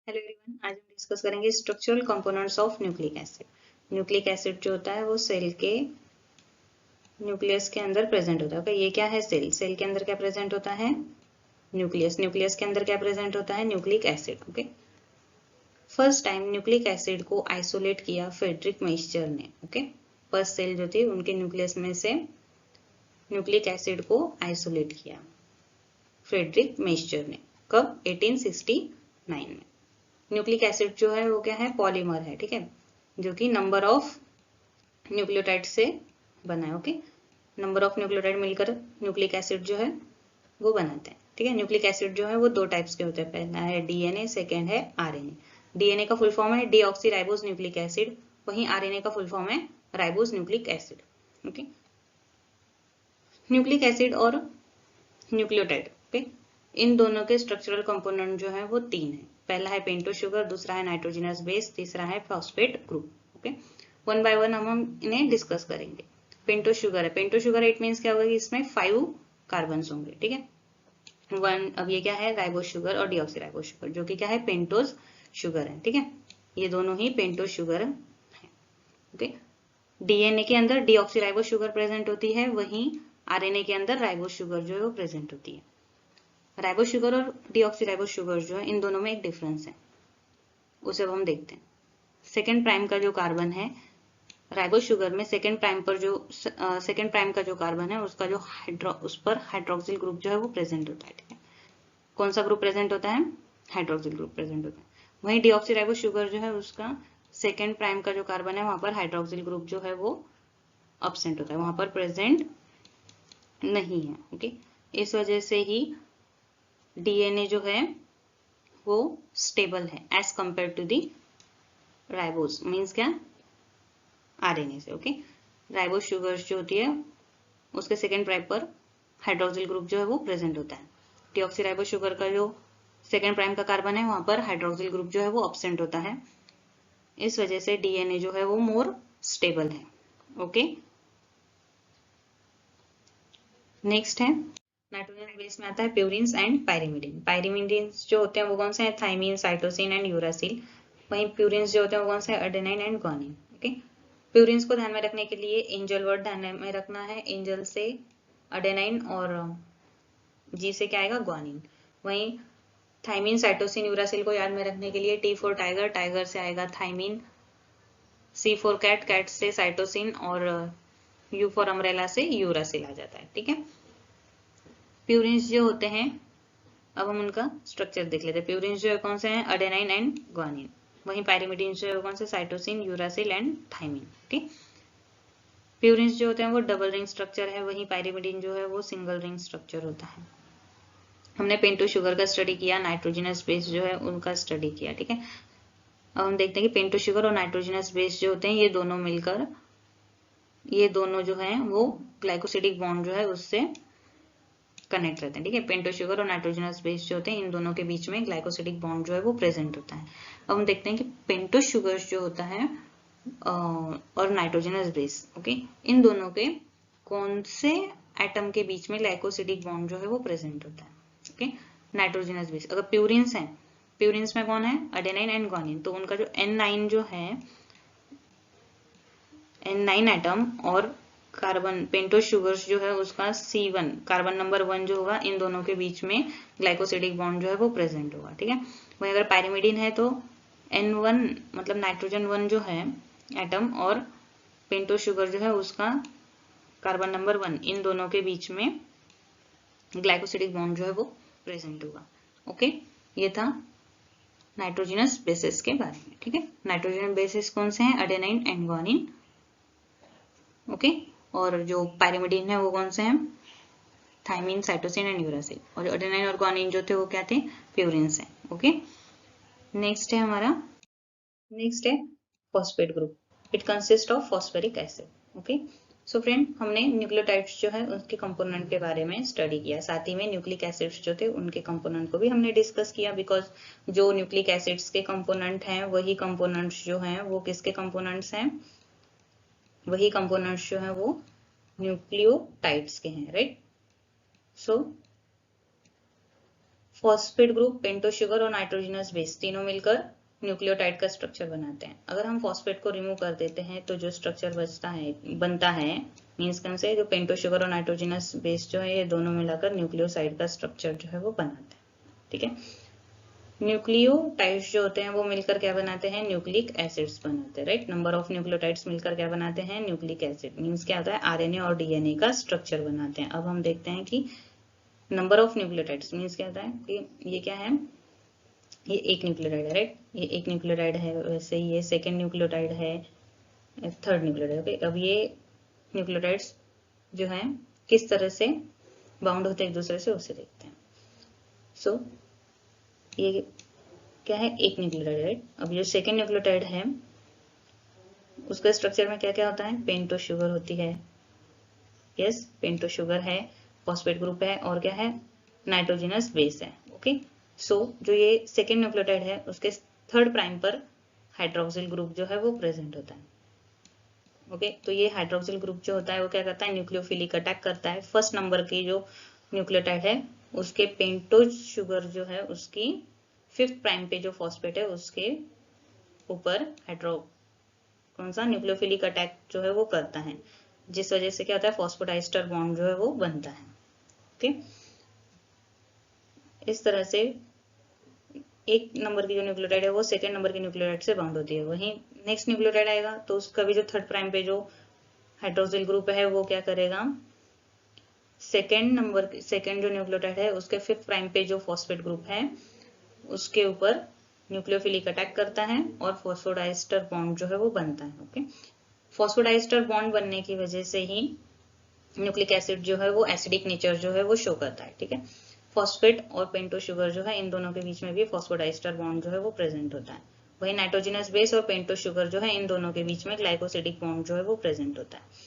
Hello everyone, आज हम discuss करेंगे structural components of nucleic acid. Nucleic acid जो होता है वो सेल के न्यूक्लियस के अंदर प्रेजेंट होता है। ओके, ये क्या है? सेल। सेल के अंदर क्या प्रेजेंट होता है? न्यूक्लियस। न्यूक्लियस के अंदर क्या प्रेजेंट होता है? Nucleic acid. Okay, first time nucleic acid को आइसोलेट किया फ्रेडरिक मेस्चर ने। ओके, फर्स्ट सेल जो थी उनके न्यूक्लियस में से न्यूक्लिक एसिड को आइसोलेट किया फ्रेडरिक मेस्चर ने। कब? 1869 में। न्यूक्लिक एसिड जो है वो क्या है? पॉलीमर है, ठीक है, जो कि नंबर ऑफ न्यूक्लियोटाइड से बना है। ओके, नंबर ऑफ न्यूक्लियोटाइड मिलकर न्यूक्लिक एसिड जो है वो बनाते हैं। ठीक है, न्यूक्लिक एसिड जो है वो दो टाइप्स के होते हैं। पहला है डीएनए, सेकेंड है आरएनए। डीएनए का फुल फॉर्म है डीऑक्सी राइबोज न्यूक्लिक एसिड, वहीं आरएनए का फुल फॉर्म है ribose nucleic acid. Okay, nucleic acid और न्यूक्लियोटाइड, ओके, इन दोनों के स्ट्रक्चरल कंपोनेंट जो है वो तीन है। पहला है पेंटो शुगर, दूसरा है नाइट्रोजनस बेस, तीसरा है phosphate group. Okay, one by one हम इन्हें डिस्कस करेंगे। पेंटो शुगर है, पेंटो शुगर इट मीन्स क्या होगा कि इसमें 5 कार्बन होंगे। ठीक है, वन। अब ये क्या है? राइबोज शुगर और डीऑक्सी राइबोज शुगर, जो कि क्या है? पेंटोज शुगर है। ठीक है, ये दोनों ही पेंटोज शुगर है। ओके, डीएनए के अंदर डीऑक्सी राइबोज शुगर प्रेजेंट होती है, वहीं आरएनए के अंदर राइबोज शुगर जो है वो प्रेजेंट होती है। राइबोज शुगर और डीऑक्सी राइबोज शुगर जो है इन दोनों में एक डिफरेंस है, उसे अब हम देखते हैं। सेकेंड प्राइम का जो कार्बन है राइबोज शुगर में, सेकेंड प्राइम पर जो सेकेंड प्राइम का जो कार्बन है उसका जो उस पर हाइड्रोक्सिल ग्रुप जो है वो प्रेजेंट होता है। ठीक है, कौन सा ग्रुप प्रेजेंट होता है? हाइड्रोक्सिल ग्रुप प्रेजेंट होता है। वहीं डीऑक्सी राइबोज शुगर जो है उसका सेकेंड प्राइम का जो कार्बन है वहां पर हाइड्रोक्सिल ग्रुप जो है वो अब्सेंट होता है, वहां पर प्रेजेंट नहीं है। ओके, इस वजह से ही डीएनए जो है वो स्टेबल है as compared to the ribose, means क्या? आरएनए से। ओके, राइबोज शुगर जो होती है उसके सेकेंड प्राइम पर हाइड्रोक्सिल ग्रुप जो है वो प्रेजेंट होता है। डीऑक्सीराइबोज शुगर का जो सेकेंड प्राइम का कार्बन है वहां पर हाइड्रोक्सिल ग्रुप जो है वो अब्सेंट होता है, इस वजह से डीएनए जो है वो मोर स्टेबल है। ओके, नेक्स्ट है नाइट्रोजन बेस में आता है प्यूरिन्स एंड पायरिमिडीन। पायरिमिडीन्स जो होते हैं वो कौन से हैं? Thymine, cytosine and uracil. वहीं प्यूरिन्स जो होते हैं वो कौन से हैं? Adenine and guanine. Okay, purines को ध्यान में रखने के लिए एंजल वर्ड ध्यान में रखना है। एंजल से एडेनाइन और जी से क्या आएगा? ग्वानिन। वहीं थाइमिन, साइटोसिन, यूरासिल को याद में रखने के लिए टी फॉर टाइगर, टाइगर से आएगा thymine, C for cat, cat से साइटोसिन और यू फॉर अम्ब्रेला से यूरासिल आ जाता है। ठीक है, प्यूरिन्स जो होते हैं अब हम उनका स्ट्रक्चर देख लेते हैं। प्यूरिन्स जो है कौन से हैं? Adenine and guanine. वहीं पायरिमिडीन्स जो है कौन से? Cytosine, uracil and thymine. Okay, purines जो होते हैं वो डबल रिंग स्ट्रक्चर है, वहीं पायरिमिडीन जो है वो सिंगल रिंग स्ट्रक्चर होता है। हमने पेंटो शुगर का स्टडी किया, नाइट्रोजनस बेस जो है उनका स्टडी किया। ठीक है, अब हम देखते हैं कि पेंटो शुगर और नाइट्रोजनस बेस जो होते हैं ये दोनों मिलकर, ये दोनों जो है वो ग्लाइकोसिडिक बॉन्ड जो है उससे कनेक्ट रहते हैं। ठीक है, पेंटो शुगर और नाइट्रोजनस बेस जो होते हैं इन दोनों के बीच में ग्लाइकोसिडिक बॉन्ड जो है वो प्रेजेंट होता है। अब हम देखते हैं कि पेंटो शुगर जो होता है और नाइट्रोजनस बेस, ओके, इन दोनों के कौन से एटम के बीच में ग्लाइकोसिडिक बॉन्ड जो है वो प्रेजेंट होता है? Okay, nitrogenous base. अगर प्यूरिन्स हैं, प्यूरिन्स में कौन है? एडेनाइन एंड ग्वानिन, तो उनका जो N9 जो है, N9 एटम और कार्बन पेंटो शुगर्स जो है उसका C1 कार्बन नंबर 1 जो होगा, इन दोनों के बीच में ग्लाइकोसिडिक बॉन्ड जो है वो प्रेजेंट होगा। ठीक है, वहीं अगर पायरिमिडीन है तो N1 मतलब नाइट्रोजन 1 जो है एटम और पेंटो शुगर जो है उसका कार्बन नंबर 1, इन दोनों के बीच में ग्लाइकोसिडिक बॉन्ड जो है वो प्रेजेंट होगा। ओके, ये था नाइट्रोजनस बेसिस के बारे में। ठीक है, नाइट्रोजन बेसिस कौन से हैं? Adenine and guanine. ओके, और जो पायरिमिडीन है वो कौन से हैं? Thymine, cytosine and uracil. और जो एडेनाइन और ग्वानिन जो थे वो क्या थे? प्यूरिन्स हैं। ओके, नेक्स्ट है हमारा, नेक्स्ट है phosphate group. It consist of phosphoric acid. Okay, so friend, हमने न्यूक्लियोटाइड्स जो है उसके कंपोनेंट के बारे में स्टडी किया, साथ ही में न्यूक्लिक एसिड्स जो थे उनके कंपोनेंट को भी हमने डिस्कस किया, बिकॉज जो न्यूक्लिक एसिड्स के कंपोनेंट हैं वही कंपोनेंट्स जो हैं वो किसके कंपोनेंट्स हैं? वही कंपोनेंट्स जो हैं वो न्यूक्लियोटाइड्स के हैं, राइट? सो फॉस्फेट ग्रुप, पेंटोस शुगर और नाइट्रोजनस बेस तीनों मिलकर न्यूक्लियोटाइड का स्ट्रक्चर बनाते हैं। अगर हम फॉस्फेट को रिमूव कर देते हैं तो जो स्ट्रक्चर बनता है मीन्स कौन से, जो पेंटोस शुगर और नाइट्रोजनस बेस जो है ये दोनों मिलाकर न्यूक्लियोसाइड का स्ट्रक्चर जो है वो बनाते हैं। ठीक है, न्यूक्लियोटाइड्स जो होते हैं वो मिलकर क्या बनाते हैं, न्यूक्लिक एसिड्स बनाते हैं। राइट, नंबर ऑफ न्यूक्लियोटाइड्स मिलकर क्या बनाते हैं, न्यूक्लिक एसिड। मीन्स क्या होता है, आरएनए और डीएनए का स्ट्रक्चर बनाते हैं। अब हम देखते हैं कि नंबर ऑफ न्यूक्लियोटाइड्स मीन्स क्या होता है कि ये क्या है, ये एक न्यूक्लियोटाइड है। राइट, ये एक न्यूक्लियोटाइड है, वैसे ही ये सेकेंड न्यूक्लियोटाइड है, थर्ड न्यूक्लियोटाइड। ओके, अब ये न्यूक्लियोटाइड्स जो है किस तरह से बाउंड होते हैं एक दूसरे से, उसे देखते हैं। सो ये क्या है, एक न्यूक्लियोटाइड। राइट, अब जो सेकेंड न्यूक्लियोटाइड है उसका स्ट्रक्चर में क्या क्या होता है, पेंटोस शुगर होती है। यस, पेंटोस शुगर है, फॉस्फेट ग्रुप है और क्या है, नाइट्रोजनस बेस है। ओके, सो जो ये सेकेंड न्यूक्लियोटाइड है उसके थर्ड प्राइम पर हाइड्रोक्सिल ग्रुप जो है वो प्रेजेंट होता है। ओके, तो ये हाइड्रोक्सिल ग्रुप जो होता है वो क्या करता है, न्यूक्लियोफिलिक अटैक करता है। फर्स्ट नंबर की जो न्यूक्लियोटाइड है उसके पेंटोस शुगर जो है उसकी फिफ्थ प्राइम पे जो फॉस्फेट है उसके ऊपर कौन सा न्यूक्लियोफिलिक अटैक जो है वो करता है, जिस वजह से क्या होता है, फॉस्फोडाइस्टर बॉन्ड जो है वो बनता है। ओके, इस तरह से एक नंबर की जो न्यूक्लियोटाइड है वो सेकेंड नंबर की न्यूक्लियोटाइड से बाउंड होती है। वहीं नेक्स्ट न्यूक्लियोटाइड आएगा तो उसका भी जो थर्ड प्राइम पे जो हाइड्रोक्सिल ग्रुप है वो क्या करेगा, सेकेंड जो न्यूक्लियोटाइड है उसके फिफ्थ प्राइम पे जो फॉस्फेट ग्रुप है उसके ऊपर न्यूक्लियोफिलिक अटैक करता है और फॉस्फोडाइस्टर बॉन्ड जो है वो बनता है। ओके, फॉस्फोडाइस्टर बॉन्ड बनने की वजह से ही न्यूक्लिक एसिड जो है वो एसिडिक नेचर जो है वो शो करता है। ठीक है, फॉस्फेट और पेंटोस शुगर जो है इन दोनों के बीच में भी फॉस्फोडाइस्टर बॉन्ड जो है वो प्रेजेंट होता है। वही नाइट्रोजनस बेस और पेंटोस शुगर जो है इन दोनों के बीच में ग्लाइकोसिडिक बॉन्ड जो है वो प्रेजेंट होता है।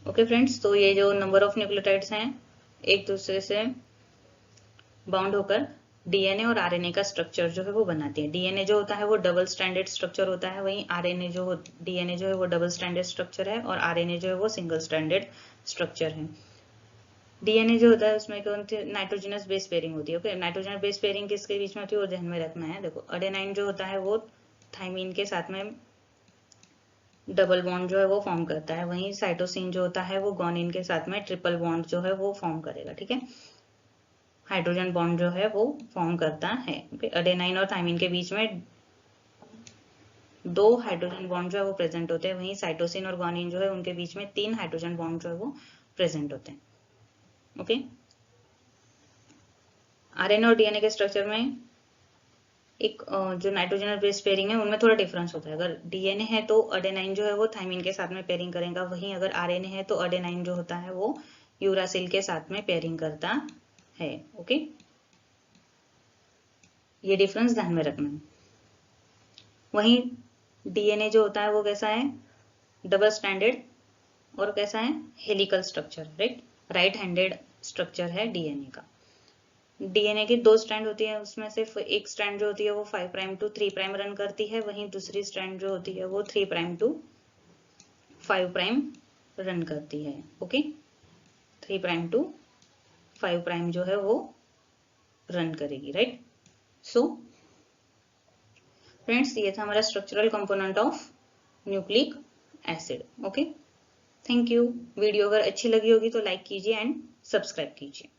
ओके फ्रेंड्स, तो ये जो नंबर ऑफ न्यूक्लियोटाइड्स हैं एक दूसरे से बाउंड होकर डीएनए और आरएनए का स्ट्रक्चर जो है वो बनाती है। डीएनए जो होता है वो डबल स्ट्रैंडेड स्ट्रक्चर होता है, वहीं आरएनए जो डीएनए जो है वो डबल स्ट्रैंडेड स्ट्रक्चर है और आरएनए जो है वो सिंगल स्ट्रैंडेड स्ट्रक्चर है। डीएनए जो होता है उसमें कौन सी नाइट्रोजनस बेस पेयरिंग होती है। ओके, नाइट्रोजनस बेस पेयरिंग किसके बीच में होती है वो ध्यान में रखना है। देखो, अडेनाइन जो होता है वो थाइमीन के साथ में डबल बॉन्ड जो है वो फॉर्म करता है, वहीं साइटोसिन जो होता है वो गुआनिन के साथ में ट्रिपल बॉन्ड जो है वो फॉर्म करेगा। ठीक है, हाइड्रोजन बॉन्ड जो है वो फॉर्म करता है। ओके, अडेनाइन और थाइमीन के बीच में दो हाइड्रोजन बॉन्ड जो है वो प्रेजेंट होते हैं, वहीं साइटोसिन और गुआनिन जो है उनके बीच में 3 हाइड्रोजन बॉन्ड जो है वो प्रेजेंट होते हैं। ओके, आरएनए और डीएनए के स्ट्रक्चर में एक जो नाइट्रोजनस बेस पेयरिंग है उनमें थोड़ा डिफरेंस होता है। अगर डीएनए है तो अडेनाइन जो है वो थाइमीन के साथ में पेयरिंग करेगा, वहीं अगर आरएनए है तो अडेनाइन जो होता है वो यूरासिल के साथ में पेयरिंग करता है। ओके, ये डिफरेंस ध्यान में रखना है। वहीं डीएनए जो होता है वो कैसा है, डबल स्ट्रैंडेड और कैसा है, helical structure. Right handed structure है डीएनए का। डीएनए की 2 स्ट्रैंड होती है, उसमें से एक स्ट्रैंड जो होती है वो 5 प्राइम टू 3 प्राइम रन करती है, वहीं दूसरी स्ट्रैंड जो होती है वो 3 प्राइम टू 5 प्राइम रन करती है। ओके, 3 प्राइम टू 5 प्राइम जो है वो रन करेगी। राइट, सो फ्रेंड्स ये था हमारा structural component of nucleic acid. Okay, thank you. Video अगर अच्छी लगी होगी तो लाइक कीजिए एंड सब्सक्राइब कीजिए।